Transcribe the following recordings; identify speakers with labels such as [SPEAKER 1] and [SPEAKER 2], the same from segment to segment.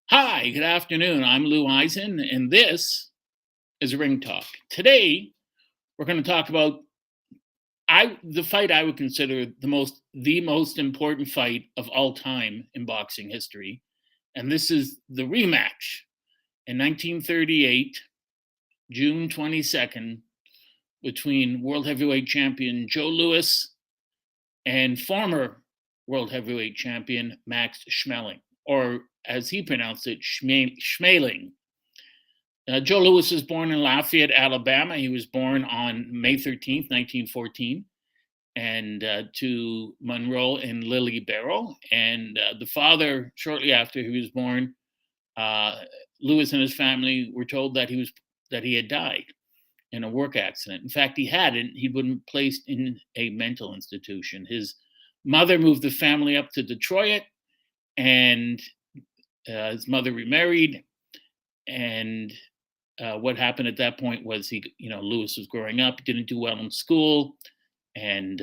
[SPEAKER 1] Hi, good afternoon. I'm Lou Eisen, and this is Ring Talk. Today, we're going to talk about the fight I would consider the most important fight of all time in boxing history, and this is the rematch in 1938, June 22nd, between world heavyweight champion Joe Louis and former world heavyweight champion Max Schmeling, or as he pronounced it, Schmeling. Joe Louis was born in Lafayette, Alabama. He was born on May 13th, 1914, and to Monroe and Lily Barrow. And the father, shortly after he was born, Louis and his family were told that he had died in a work accident. In fact, he hadn't. He'd been placed in a mental institution. His mother moved the family up to Detroit, and his mother remarried. And what happened at that point was Louis was growing up, didn't do well in school, and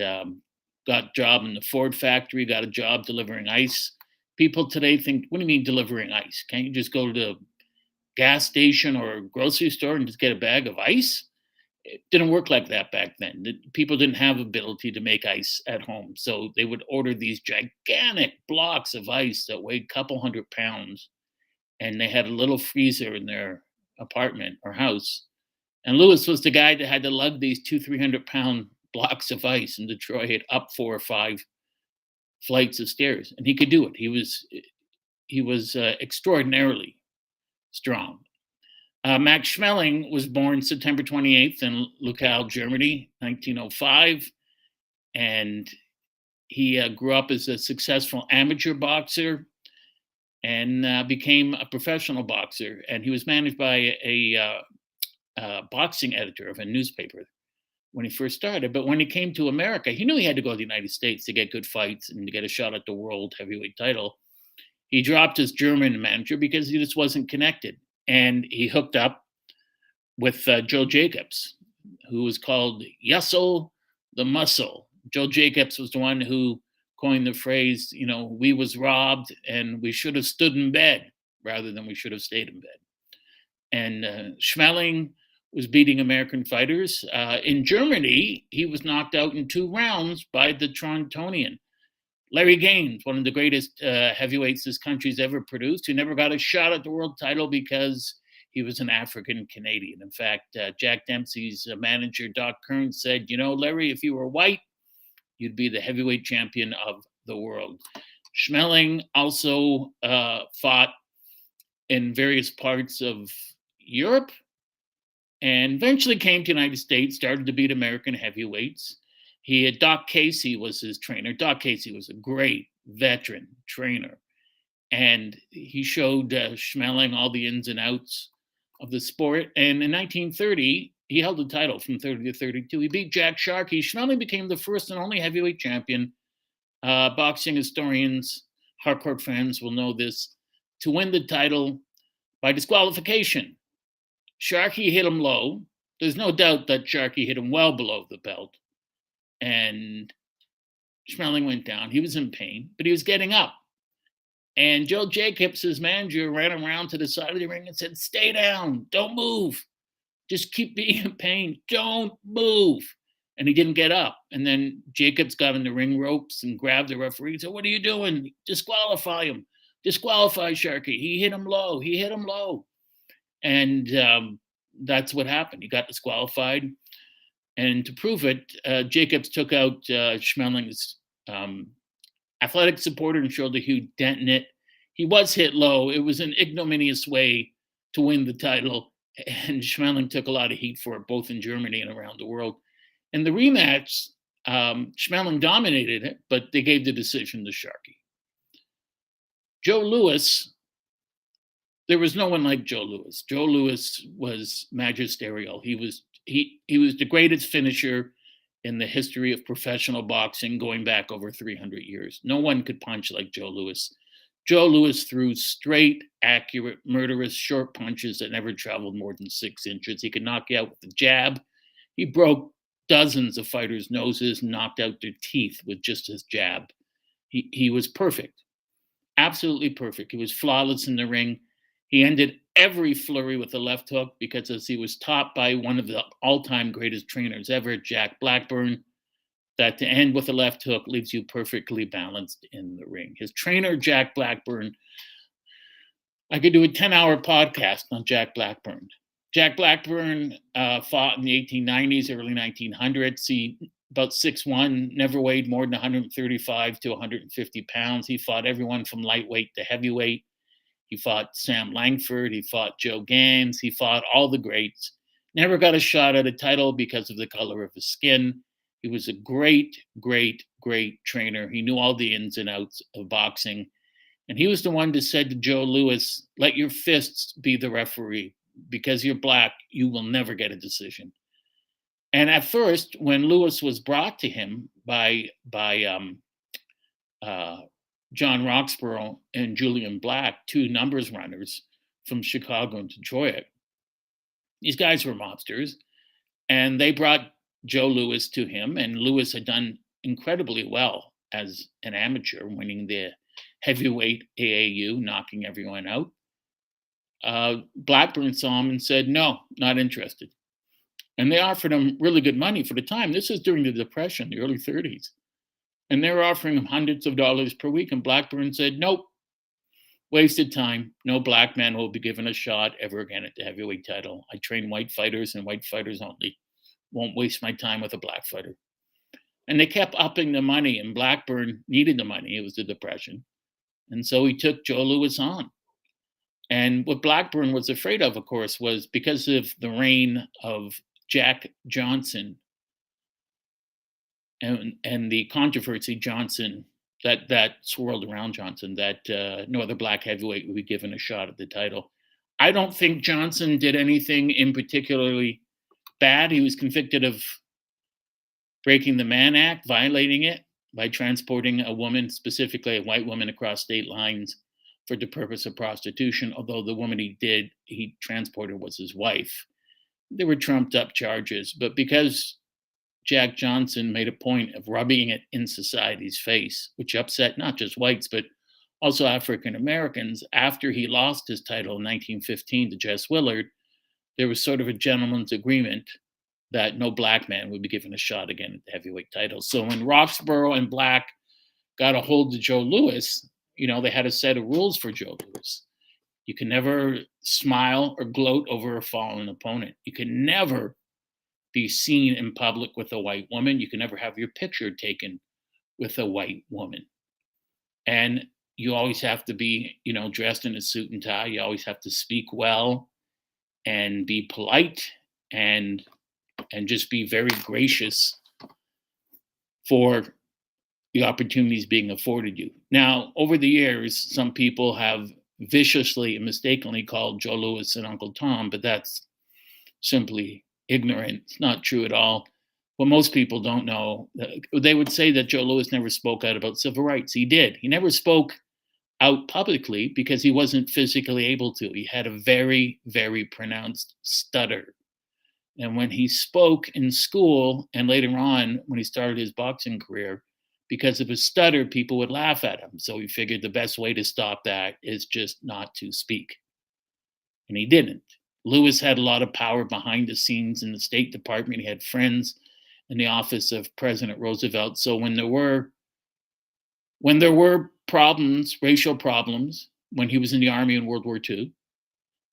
[SPEAKER 1] got a job in the Ford factory, got a job delivering ice. People today think, what do you mean delivering ice? Can't you just go to the gas station or a grocery store and just get a bag of ice? It didn't work like that back then. People didn't have ability to make ice at home. So they would order these gigantic blocks of ice that weighed a couple 100 pounds. And they had a little freezer in their apartment or house. And Louis was the guy that had to lug these 300-pound blocks of ice in Detroit up 4 or 5 flights of stairs. And he could do it. He was extraordinarily strong. Max Schmeling was born September 28th in Luckau, Germany, 1905. And he grew up as a successful amateur boxer and became a professional boxer. And he was managed by a boxing editor of a newspaper when he first started. But when he came to America, he knew he had to go to the United States to get good fights and to get a shot at the world heavyweight title. He dropped his German manager because he just wasn't connected. And he hooked up with Joe Jacobs, who was called Yussel the Muscle. Joe Jacobs was the one who coined the phrase, we was robbed and we should have stood in bed rather than we should have stayed in bed. And Schmeling was beating American fighters. In Germany, he was knocked out in 2 rounds by the Torontonian. Larry Gaines, one of the greatest heavyweights this country's ever produced, who never got a shot at the world title because he was an African Canadian. In fact, Jack Dempsey's manager, Doc Kearns, said, Larry, if you were white, you'd be the heavyweight champion of the world. Schmeling also fought in various parts of Europe and eventually came to the United States, started to beat American heavyweights. Doc Casey was his trainer. Doc Casey was a great veteran trainer. And he showed Schmeling all the ins and outs of the sport. And in 1930, he held the title from 30 to 32. He beat Jack Sharkey. Schmeling became the first and only heavyweight champion. Boxing historians, hardcore fans will know this, to win the title by disqualification. Sharkey hit him low. There's no doubt that Sharkey hit him well below the belt. And Schmeling went down. He was in pain, but he was getting up. And Joe Jacobs, his manager, ran around to the side of the ring and said, "Stay down. Don't move. Just keep being in pain. Don't move." And he didn't get up. And then Jacobs got in the ring ropes and grabbed the referee and said, "What are you doing? Disqualify him. Disqualify Sharkey. He hit him low. He hit him low." And that's what happened. He got disqualified. And to prove it, Jacobs took out Schmeling's athletic supporter and showed a huge dent in it. He was hit low. It was an ignominious way to win the title. And Schmeling took a lot of heat for it, both in Germany and around the world. In the rematch, Schmeling dominated it, but they gave the decision to Sharkey. Joe Louis, there was no one like Joe Louis. Joe Louis was magisterial. He was the greatest finisher in the history of professional boxing, going back over 300 years. No one could punch like Joe Louis. Joe Louis threw straight, accurate, murderous, short punches that never traveled more than 6 inches. He could knock you out with a jab. He broke dozens of fighters' noses, knocked out their teeth with just his jab. He was perfect, absolutely perfect. He was flawless in the ring. He ended every flurry with a left hook because as he was taught by one of the all-time greatest trainers ever, Jack Blackburn, that to end with a left hook leaves you perfectly balanced in the ring. His trainer, Jack Blackburn, I could do a 10-hour podcast on Jack Blackburn. Jack Blackburn fought in the 1890s, early 1900s. He about 6'1", never weighed more than 135 to 150 pounds. He fought everyone from lightweight to heavyweight. He fought Sam Langford. He fought Joe Gans. He fought all the greats. Never got a shot at a title because of the color of his skin. He was a great, great, great trainer. He knew all the ins and outs of boxing. And he was the one that said to Joe Louis, let your fists be the referee. Because you're black, you will never get a decision. And at first, when Louis was brought to him by John Roxborough and Julian Black, two numbers runners from Chicago and Detroit, these guys were mobsters. And they brought Joe Louis to him. And Louis had done incredibly well as an amateur, winning the heavyweight AAU, knocking everyone out. Blackburn saw him and said, no, not interested. And they offered him really good money for the time. This is during the Depression, the early 30s. And they were offering him hundreds of dollars per week. And Blackburn said, nope, wasted time. No black man will be given a shot ever again at the heavyweight title. I train white fighters and white fighters only. Won't waste my time with a black fighter. And they kept upping the money, and Blackburn needed the money. It was the Depression. And so he took Joe Louis on. And what Blackburn was afraid of course, was because of the reign of Jack Johnson and the controversy Johnson that swirled around Johnson, that no other black heavyweight would be given a shot at the title. I don't think Johnson did anything in particularly bad. He was convicted of breaking the Mann Act, violating it by transporting a woman, specifically a white woman, across state lines for the purpose of prostitution, although the woman he transported was his wife. They were trumped up charges, but because Jack Johnson made a point of rubbing it in society's face, which upset not just whites, but also African Americans, after he lost his title in 1915 to Jess Willard, there was sort of a gentleman's agreement that no black man would be given a shot again at the heavyweight title. So when Roxborough and Black got a hold of Joe Louis, they had a set of rules for Joe Louis. You can never smile or gloat over a fallen opponent. You can never be seen in public with a white woman. You can never have your picture taken with a white woman. And you always have to be, dressed in a suit and tie. You always have to speak well and be polite and just be very gracious for the opportunities being afforded you. Now, over the years, some people have viciously and mistakenly called Joe Louis and Uncle Tom, but that's simply ignorant. It's not true at all. What most people don't know, they would say that Joe Louis never spoke out about civil rights. He did. He never spoke out publicly because he wasn't physically able to. He had a very, very pronounced stutter. And when he spoke in school and later on when he started his boxing career, because of his stutter, people would laugh at him. So he figured the best way to stop that is just not to speak. And he didn't. Louis had a lot of power behind the scenes in the State Department. He had friends in the office of President Roosevelt. So when there were problems, racial problems, when he was in the Army in World War II,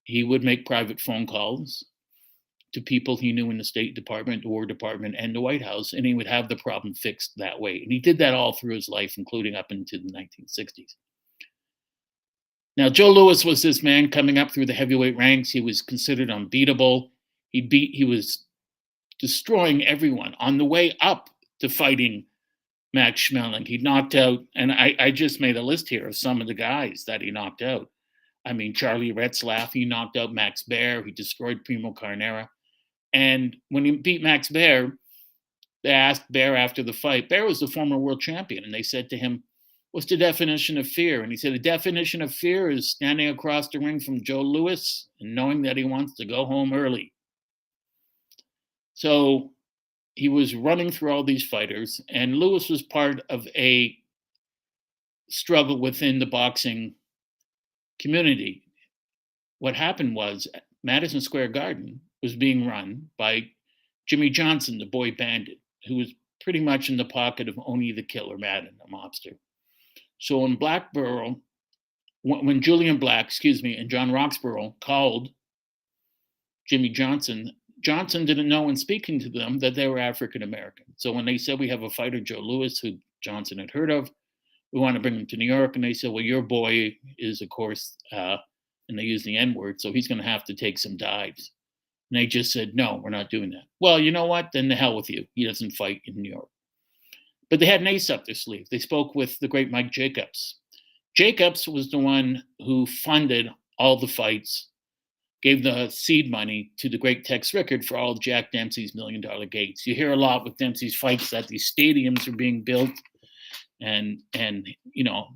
[SPEAKER 1] he would make private phone calls to people he knew in the State Department, the War Department, and the White House, and he would have the problem fixed that way. And he did that all through his life, including up into the 1960s. Now, Joe Louis was this man coming up through the heavyweight ranks. He was considered unbeatable. He was destroying everyone on the way up to fighting Max Schmeling. He knocked out, and I just made a list here of some of the guys that he knocked out. I mean, Charlie Retzlaff, he knocked out Max Baer. He destroyed Primo Carnera. And when he beat Max Baer, they asked Baer after the fight. Baer was the former world champion. And they said to him, what's the definition of fear? And he said, the definition of fear is standing across the ring from Joe Louis and knowing that he wants to go home early. So he was running through all these fighters, and Lewis was part of a struggle within the boxing community. What happened was Madison Square Garden was being run by Jimmy Johnson, the boy bandit, who was pretty much in the pocket of Oni the Killer Madden, a mobster. So in Blackborough, when Julian Black, and John Roxborough called Jimmy Johnson, Johnson didn't know in speaking to them that they were African American. So when they said, we have a fighter, Joe Louis, who Johnson had heard of, we want to bring him to New York. And they said, well, your boy is, of course, and they use the N-word, so he's going to have to take some dives. And they just said, no, we're not doing that. Well, you know what? Then the hell with you. He doesn't fight in New York. But they had an ace up their sleeve. They spoke with the great Mike Jacobs. Jacobs was the one who funded all the fights, gave the seed money to the great Tex Rickard for all of Jack Dempsey's $1 million gates. You hear a lot with Dempsey's fights that these stadiums are being built and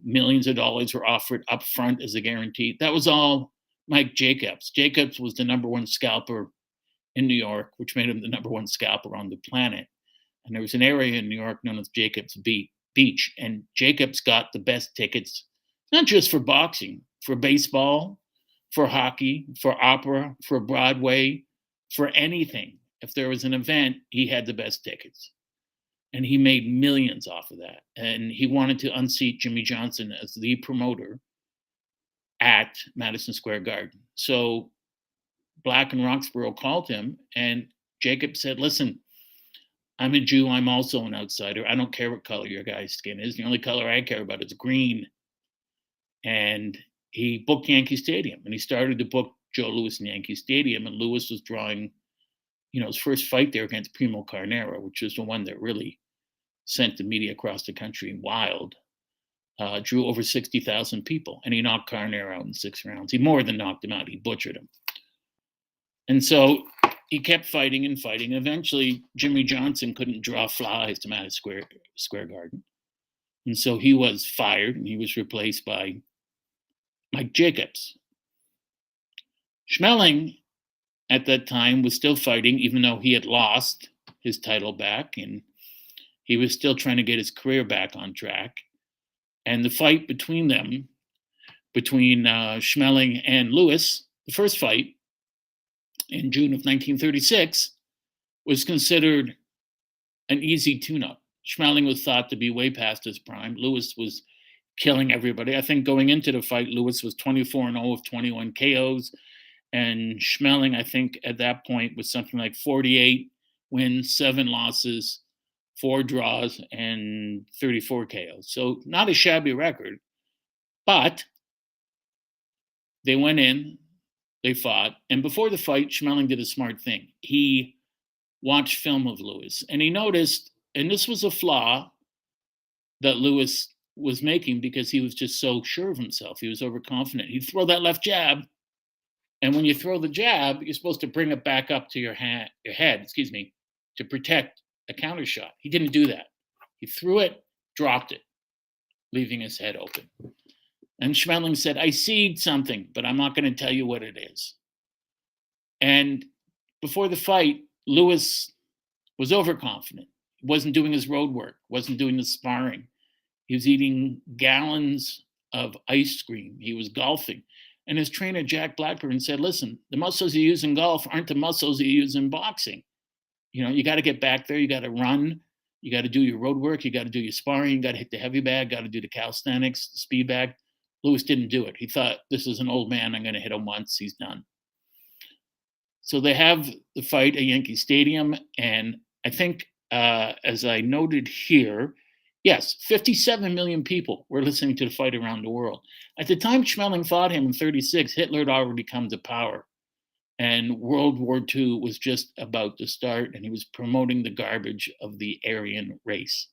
[SPEAKER 1] millions of dollars were offered up front as a guarantee. That was all Mike Jacobs. Jacobs was the number one scalper in New York, which made him the number one scalper on the planet. And there was an area in New York known as Jacobs Beach, and Jacobs got the best tickets, not just for boxing, for baseball, for hockey, for opera, for Broadway, for anything. If there was an event, he had the best tickets. And he made millions off of that. And he wanted to unseat Jimmy Johnson as the promoter at Madison Square Garden. So Black and Roxborough called him, and Jacob said, listen, I'm a Jew. I'm also an outsider. I don't care what color your guy's skin is. The only color I care about is green. And he booked Yankee Stadium, and he started to book Joe Louis in Yankee Stadium. And Louis was drawing, his first fight there against Primo Carnera, which was the one that really sent the media across the country wild. Drew over 60,000 people, and he knocked Carnera out in 6 rounds. He more than knocked him out. He butchered him. And so he kept fighting and fighting. Eventually, Jimmy Johnson couldn't draw flies to Madison Square Garden. And so he was fired, and he was replaced by Mike Jacobs. Schmeling, at that time, was still fighting, even though he had lost his title back, and he was still trying to get his career back on track. And the fight between Schmeling and Louis, the first fight in June of 1936, was considered an easy tune-up. Schmeling was thought to be way past his prime. Louis was killing everybody. I think going into the fight, Louis was 24-0 with 21 KOs. And Schmeling, I think at that point, was something like 48 wins, 7 losses, 4 draws, and 34 KOs. So not a shabby record. But they went in, they fought. And before the fight, Schmeling did a smart thing. He watched film of Louis. And he noticed, and this was a flaw that Louis was making because he was just so sure of himself. He was overconfident. He'd throw that left jab. And when you throw the jab, you're supposed to bring it back up to your head, to protect a counter shot. He didn't do that. He threw it, dropped it, leaving his head open. And Schmeling said, I see something, but I'm not going to tell you what it is. And before the fight, Louis was overconfident. He wasn't doing his road work, wasn't doing the sparring. He was eating gallons of ice cream. He was golfing. And his trainer, Jack Blackburn, said, listen, the muscles you use in golf aren't the muscles you use in boxing. You got to get back there. You got to run. You got to do your road work. You got to do your sparring. You got to hit the heavy bag. Got to do the calisthenics, the speed bag. Louis didn't do it. He thought, this is an old man. I'm going to hit him once. He's done. So they have the fight at Yankee Stadium. And I think, as I noted here, yes, 57 million people were listening to the fight around the world. At the time Schmeling fought him in 1936, Hitler had already come to power. And World War II was just about to start, and he was promoting the garbage of the Aryan race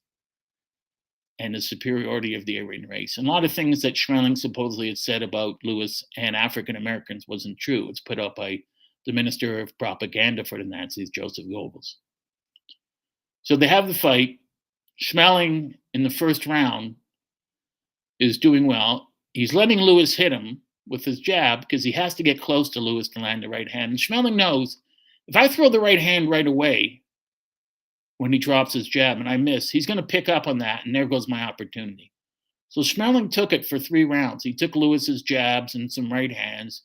[SPEAKER 1] and the superiority of the Aryan race. And a lot of things that Schmeling supposedly had said about Louis and African Americans wasn't true. It's put out by the Minister of Propaganda for the Nazis, Joseph Goebbels. So they have the fight. Schmeling in the first round is doing well. He's letting Louis hit him with his jab because he has to get close to Louis to land the right hand. And Schmeling knows, if I throw the right hand right away, when he drops his jab and I miss, he's going to pick up on that, and there goes my opportunity. So Schmeling took it for 3 rounds. He took Lewis's jabs and some right hands,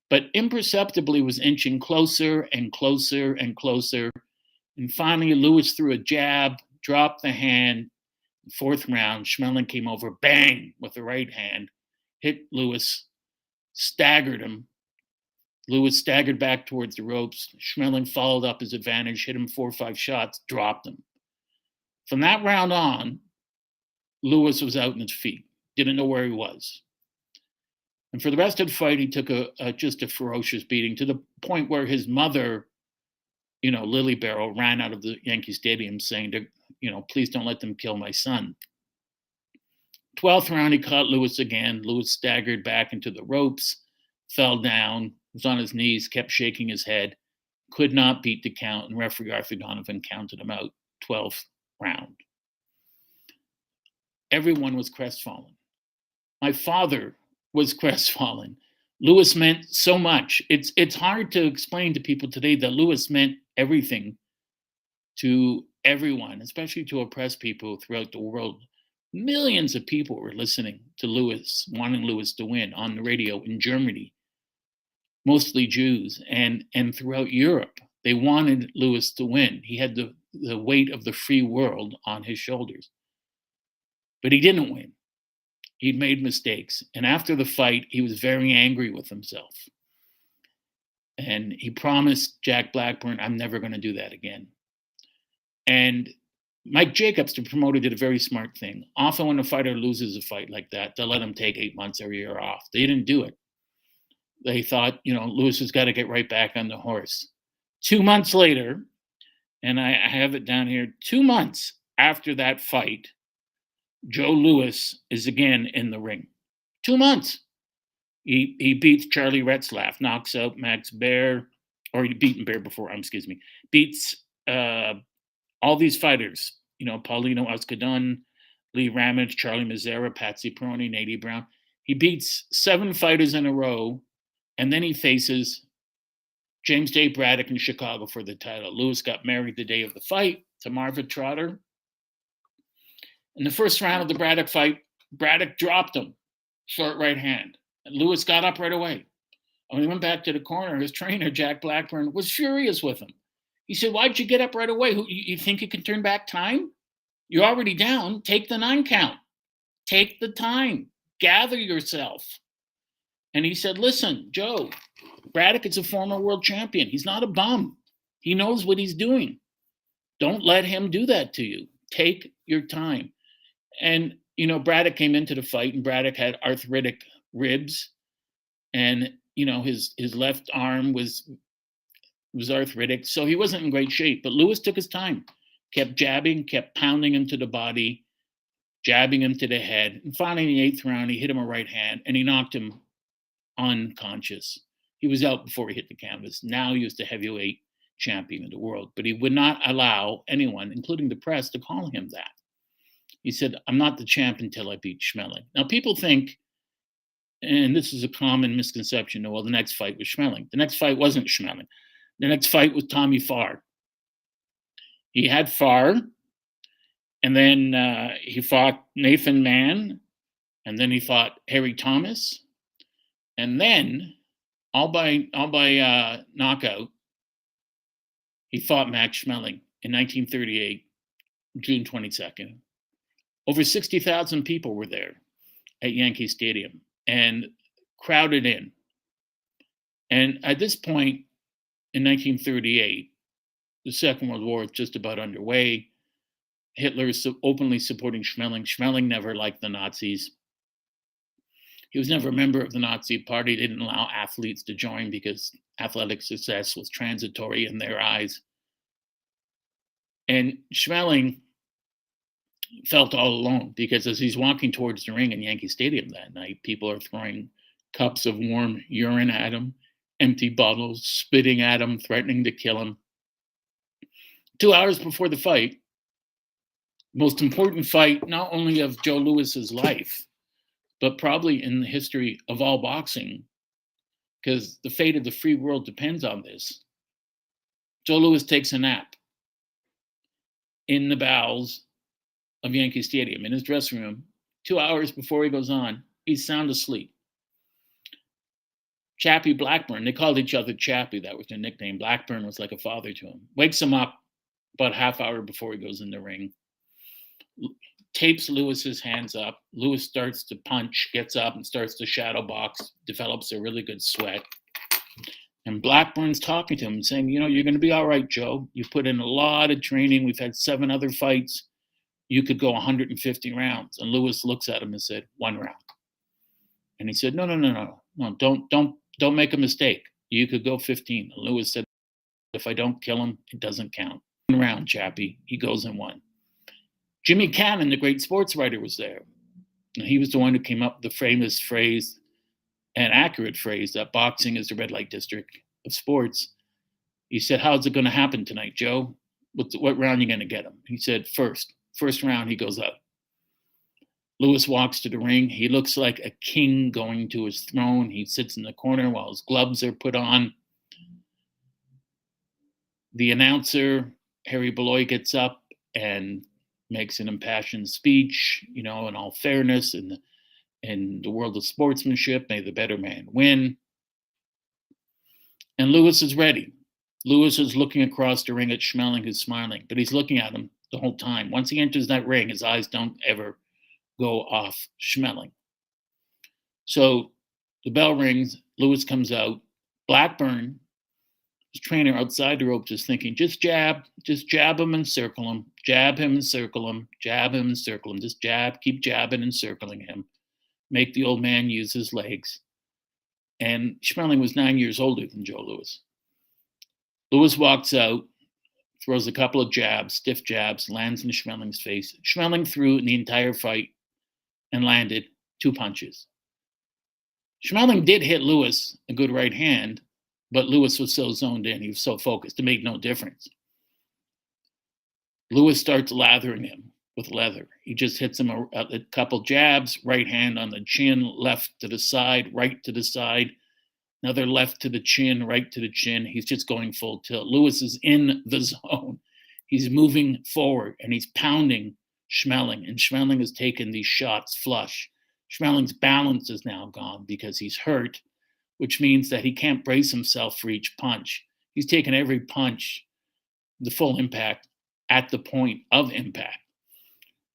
[SPEAKER 1] but imperceptibly was inching closer and closer and closer. And finally, Lewis threw a jab, dropped the hand. 4th round, Schmeling came over, bang, with the right hand, hit Lewis, staggered him. Lewis staggered back towards the ropes. Schmeling followed up his advantage, hit him 4 or 5 shots, dropped him. From that round on, Lewis was out on his feet, didn't know where he was. And for the rest of the fight, he took just a ferocious beating, to the point where his mother, Lily Barrow, ran out of the Yankee Stadium saying, please don't let them kill my son. 12th round, he caught Lewis again. Lewis staggered back into the ropes, fell down, was on his knees, kept shaking his head, could not beat the count, and referee Arthur Donovan counted him out. 12th round. Everyone was crestfallen. My father was crestfallen. Lewis meant so much. It's hard to explain to people today that Lewis meant everything to everyone, especially to oppressed people throughout the world. Millions of people were listening to Lewis, wanting Lewis to win on the radio in Germany, mostly Jews, and throughout Europe. They wanted Lewis to win. He had the weight of the free world on his shoulders. But he didn't win. He'd made mistakes. And after the fight, he was very angry with himself. And he promised Jack Blackburn, I'm never going to do that again. And Mike Jacobs, the promoter, did a very smart thing. Often when a fighter loses a fight like that, they'll let him take 8 months or a year off. They didn't do it. They thought, Lewis has got to get right back on the horse. 2 months later, and I have it down here, 2 months after that fight, Joe Louis is again in the ring. 2 months. He beats Charlie Retzlaff, knocks out Max Baer, or he beaten Baer before, beats all these fighters, Paulino Escudon, Lee Ramage, Charlie Mazzara, Patsy Peroni, Nady Brown. He beats 7 fighters in a row, and then he faces James J. Braddock in Chicago for the title. Lewis got married the day of the fight to Marva Trotter. In the first round of the Braddock fight, Braddock dropped him, short right hand. And Lewis got up right away. When he went back to the corner, his trainer, Jack Blackburn, was furious with him. He said, why'd you get up right away? You think you can turn back time? You're already down. Take the 9 count. Take the time. Gather yourself. And he said, listen, Joe, Braddock is a former world champion. He's not a bum. He knows what he's doing. Don't let him do that to you. Take your time. And, Braddock came into the fight, and Braddock had arthritic ribs. And, his left arm was arthritic. So he wasn't in great shape. But Lewis took his time, kept jabbing, kept pounding him to the body, jabbing him to the head. And finally, in the 8th round, he hit him a right hand, and he knocked him unconscious. He was out before he hit the canvas. Now he was the heavyweight champion of the world. But he would not allow anyone, including the press, to call him that. He said, I'm not the champ until I beat Schmeling. Now, people think, and this is a common misconception, well, the next fight was Schmeling. The next fight wasn't Schmeling. The next fight was Tommy Farr. He had Farr, and then he fought Nathan Mann, and then he fought Harry Thomas, and then, all by knockout, he fought Max Schmeling in 1938, June 22nd. Over 60,000 people were there at Yankee Stadium and crowded in. And at this point in 1938, the Second World War is just about underway. Hitler is openly supporting Schmeling. Schmeling never liked the Nazis. He was never a member of the Nazi Party. They didn't allow athletes to join because athletic success was transitory in their eyes. And Schmeling felt all alone because as he's walking towards the ring in Yankee Stadium that night, people are throwing cups of warm urine at him, empty bottles, spitting at him, threatening to kill him. 2 hours before the fight, most important fight not only of Joe Louis's life, but probably in the history of all boxing, because the fate of the free world depends on this. Joe Louis takes a nap. in the bowels of Yankee Stadium, in his dressing room, 2 hours before he goes on. He's sound asleep. Chappie Blackburn, they called each other Chappie. That was their nickname. Blackburn was like a father to him. Wakes him up about half hour before he goes in the ring. Tapes Lewis's hands up. Lewis starts to punch, gets up and starts to shadow box, develops a really good sweat. And Blackburn's talking to him, saying, you're going to be all right, Joe. You put in a lot of training. We've had 7 other fights. You could go 150 rounds. And Lewis looks at him and said, 1 round. And he said, no, don't make a mistake. You could go 15. And Lewis said, if I don't kill him, it doesn't count. 1 round, Chappie. He goes and won. Jimmy Cannon, the great sports writer, was there. And he was the one who came up with the famous phrase, an accurate phrase, that boxing is the red light district of sports. He said, how's it going to happen tonight, Joe? What round are you going to get him? He said, first round, he goes out. Lewis walks to the ring. He looks like a king going to his throne. He sits in the corner while his gloves are put on. The announcer, Harry Beloy, gets up and makes an impassioned speech, in all fairness and in the world of sportsmanship, may the better man win. And Lewis is ready. Lewis is looking across the ring at Schmeling, who's smiling, but he's looking at him the whole time. Once he enters that ring, his eyes don't ever go off Schmeling. So the bell rings, Lewis comes out. Blackburn, his trainer outside the ropes, is thinking, just jab him and circle him, jab him and circle him, jab him and circle him, just jab, keep jabbing and circling him. Make the old man use his legs. And Schmeling was 9 years older than Joe Louis. Lewis walks out, throws a couple of jabs, stiff jabs, lands in Schmeling's face. Schmeling threw in the entire fight and landed 2 punches. Schmeling did hit Lewis a good right hand, but Lewis was so zoned in, he was so focused, it made no difference. Lewis starts lathering him with leather. He just hits him a couple jabs, right hand on the chin, left to the side, right to the side, another left to the chin, right to the chin. He's just going full tilt. Lewis is in the zone. He's moving forward and he's pounding Schmeling, and Schmeling has taken these shots flush. Schmeling's balance is now gone because he's hurt, which means that he can't brace himself for each punch. He's taken every punch, the full impact, at the point of impact.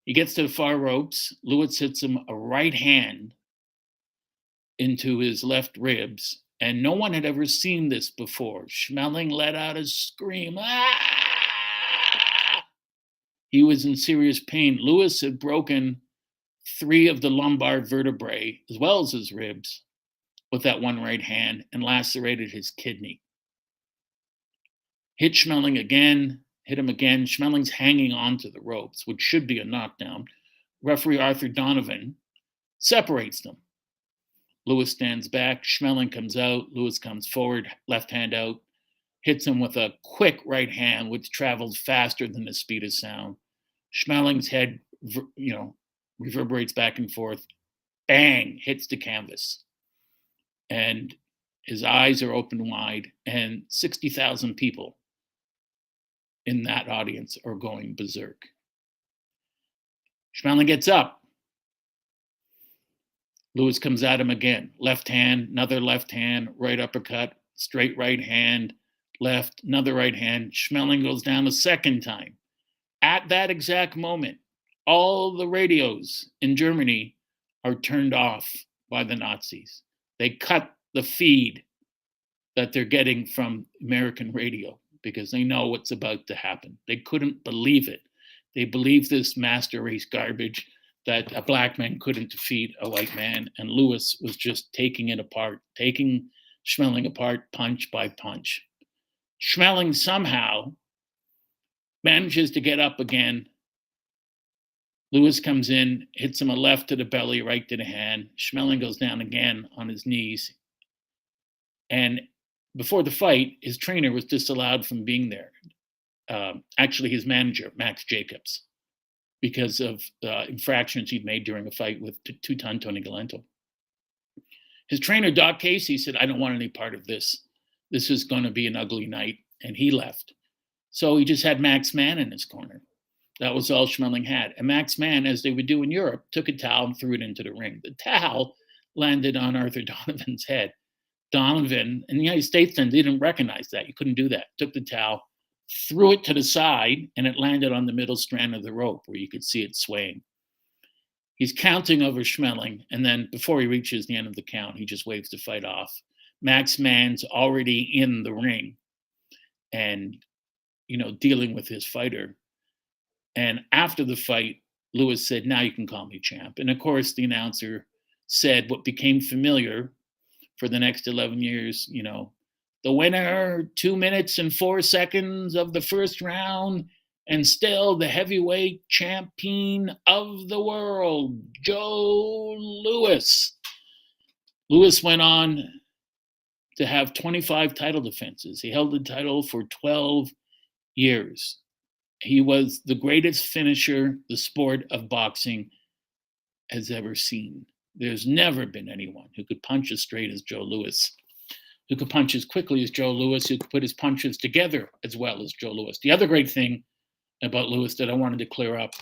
[SPEAKER 1] He gets to the far ropes. Lewis hits him a right hand into his left ribs, and no one had ever seen this before. Schmeling let out a scream. Ah! He was in serious pain. Lewis had broken 3 of the lumbar vertebrae, as well as his ribs, with that one right hand, and lacerated his kidney. Hit Schmeling again, hit him again. Schmeling's hanging onto the ropes, which should be a knockdown. Referee Arthur Donovan separates them. Lewis stands back. Schmeling comes out. Lewis comes forward, left hand out, hits him with a quick right hand, which travels faster than the speed of sound. Schmeling's head, reverberates back and forth. Bang, hits the canvas. And his eyes are open wide, and 60,000 people in that audience are going berserk. Schmeling gets up. Lewis comes at him again. Left hand, another left hand, right uppercut, straight right hand, left, another right hand. Schmeling goes down a second time. At that exact moment, all the radios in Germany are turned off by the Nazis. They cut the feed that they're getting from American radio because they know what's about to happen. They couldn't believe it. They believed this master race garbage that a black man couldn't defeat a white man, and Lewis was just taking it apart, taking Schmeling apart punch by punch. Schmeling somehow manages to get up again. Lewis comes in, hits him a left to the belly, right to the hand. Schmeling goes down again on his knees. And before the fight, his trainer was disallowed from being there. Actually, his manager, Max Jacobs, because of infractions he'd made during a fight with two-ton Tony Galento. His trainer, Doc Casey, said, I don't want any part of this. This is going to be an ugly night. And he left. So he just had Max Mann in his corner. That was all Schmeling had. And Max Mann, as they would do in Europe, took a towel and threw it into the ring. The towel landed on Arthur Donovan's head. Donovan, in the United States, then they didn't recognize that. You couldn't do that. Took the towel, threw it to the side, and it landed on the middle strand of the rope where you could see it swaying. He's counting over Schmeling, and then before he reaches the end of the count, he just waves the fight off. Max Mann's already in the ring and, dealing with his fighter. And after the fight, Lewis said, "Now you can call me champ." And of course, the announcer said what became familiar for the next 11 years, the winner, 2 minutes and 4 seconds of the first round, and still the heavyweight champion of the world, Joe Louis. Louis went on to have 25 title defenses. He held the title for 12 years. He was the greatest finisher the sport of boxing has ever seen. There's never been anyone who could punch as straight as Joe Louis, who could punch as quickly as Joe Louis, who could put his punches together as well as Joe Louis. The other great thing about Louis that I wanted to clear up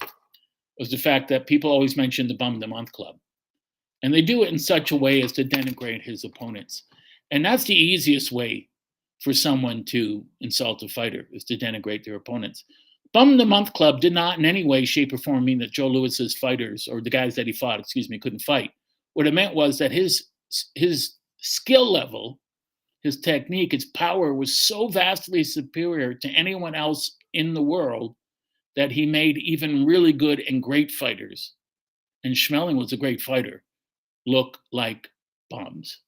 [SPEAKER 1] was the fact that people always mention the Bum of the Month Club. And they do it in such a way as to denigrate his opponents. And that's the easiest way for someone to insult a fighter, is to denigrate their opponents. Bum of the Month Club did not in any way, shape, or form mean that Joe Louis's fighters, or the guys that he fought, couldn't fight. What it meant was that his skill level, his technique, his power was so vastly superior to anyone else in the world that he made even really good and great fighters, and Schmeling was a great fighter, look like bums.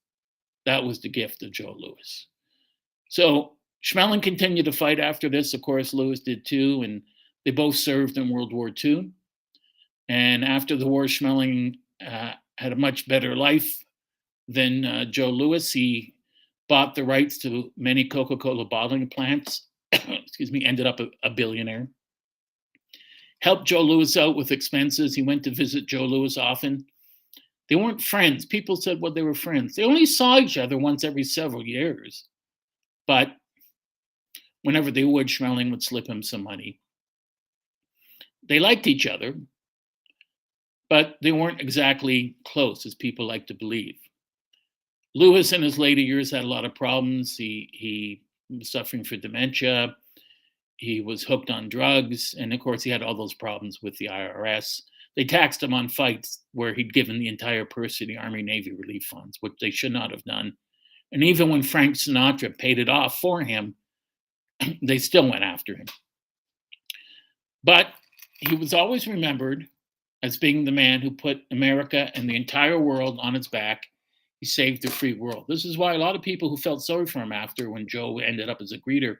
[SPEAKER 1] That was the gift of Joe Louis. So Schmeling continued to fight after this. Of course, Louis did too, and they both served in World War II. And after the war, Schmeling had a much better life than Joe Louis. He bought the rights to many Coca-Cola bottling plants. Ended up a billionaire. Helped Joe Louis out with expenses. He went to visit Joe Louis often. They weren't friends. People said, well, they were friends. They only saw each other once every several years. But whenever they would, Schmeling would slip him some money. They liked each other, but they weren't exactly close, as people like to believe. Louis, in his later years, had a lot of problems. He was suffering from dementia. He was hooked on drugs. And of course, he had all those problems with the IRS. They taxed him on fights where he'd given the entire purse to the Army Navy relief funds, which they should not have done. And even when Frank Sinatra paid it off for him, they still went after him. But he was always remembered as being the man who put America and the entire world on its back. He saved the free world. This is why a lot of people who felt sorry for him after, when Joe ended up as a greeter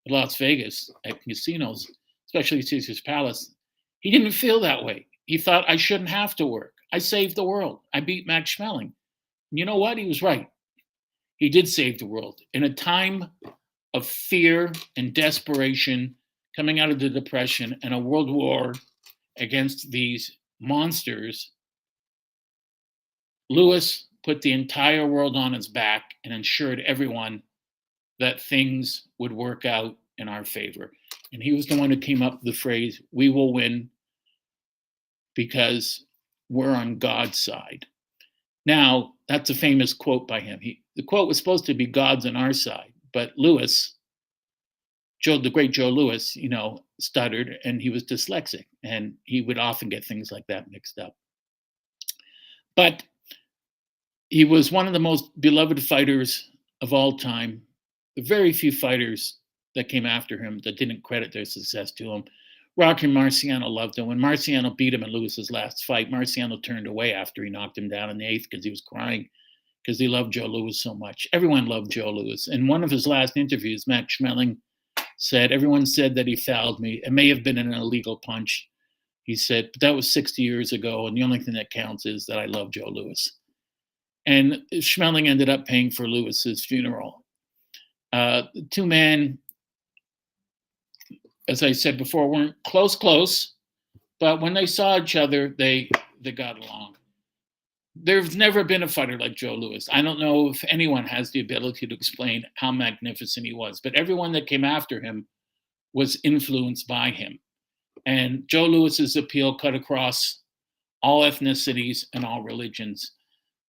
[SPEAKER 1] at Las Vegas at casinos, especially Caesar's Palace, he didn't feel that way. He thought, I shouldn't have to work. I saved the world. I beat Max Schmeling. And you know what? He was right. He did save the world. In a time of fear and desperation, coming out of the Depression and a world war against these monsters, Louis put the entire world on his back and ensured everyone that things would work out in our favor. And he was the one who came up with the phrase, we will win because we're on God's side. Now, that's a famous quote by him. The quote was supposed to be God's on our side, but Louis, the great Joe Louis, stuttered, and he was dyslexic, and he would often get things like that mixed up. But he was one of the most beloved fighters of all time. Very few fighters that came after him that didn't credit their success to him. Rocky Marciano loved him. When Marciano beat him in Louis's last fight, Marciano turned away after he knocked him down in the 8th because he was crying because he loved Joe Louis so much. Everyone loved Joe Louis. In one of his last interviews, Max Schmeling said, everyone said that he fouled me. It may have been an illegal punch. He said, but that was 60 years ago, and the only thing that counts is that I love Joe Louis. And Schmeling ended up paying for Louis's funeral. The two men, as I said before, weren't close, but when they saw each other, they got along. There's never been a fighter like Joe Louis. I don't know if anyone has the ability to explain how magnificent he was, but everyone that came after him was influenced by him. And Joe Louis's appeal cut across all ethnicities and all religions.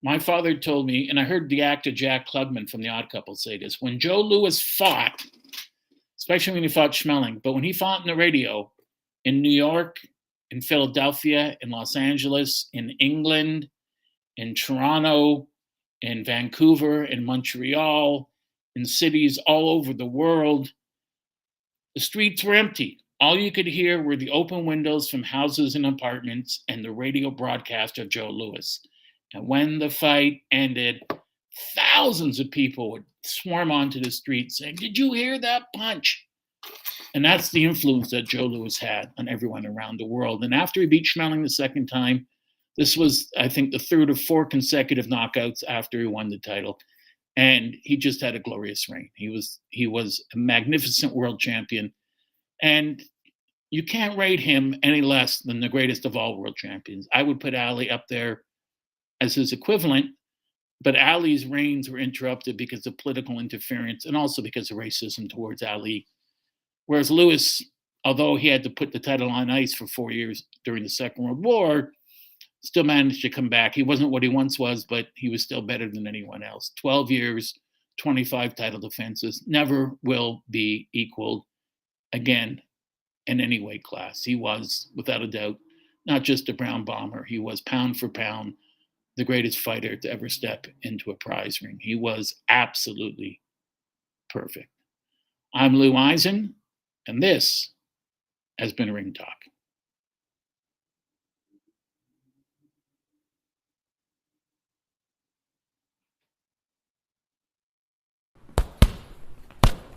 [SPEAKER 1] My father told me, and I heard the actor Jack Klugman from The Odd Couple say this, when Joe Louis fought, especially when he fought Schmeling, but when he fought in the radio in New York, in Philadelphia, in Los Angeles, in England, in Toronto, in Vancouver, in Montreal, in cities all over the world, the streets were empty. All you could hear were the open windows from houses and apartments and the radio broadcast of Joe Louis. And when the fight ended, thousands of people would swarm onto the street saying, "Did you hear that punch?" And that's the influence that Joe Louis had on everyone around the world. And after he beat Schmeling the second time, this was, I think, the third of 4 consecutive knockouts after he won the title. And he just had a glorious reign. He was a magnificent world champion. And you can't rate him any less than the greatest of all world champions. I would put Ali up there as his equivalent, but Ali's reigns were interrupted because of political interference and also because of racism towards Ali. Whereas Louis, although he had to put the title on ice for 4 years during the Second World War, still managed to come back. He wasn't what he once was, but he was still better than anyone else. 12 years, 25 title defenses, never will be equaled again in any weight class. He was, without a doubt, not just a brown bomber. He was, pound for pound, the greatest fighter to ever step into a prize ring. He was absolutely perfect. I'm Lou Eisen, and this has been Ring Talk.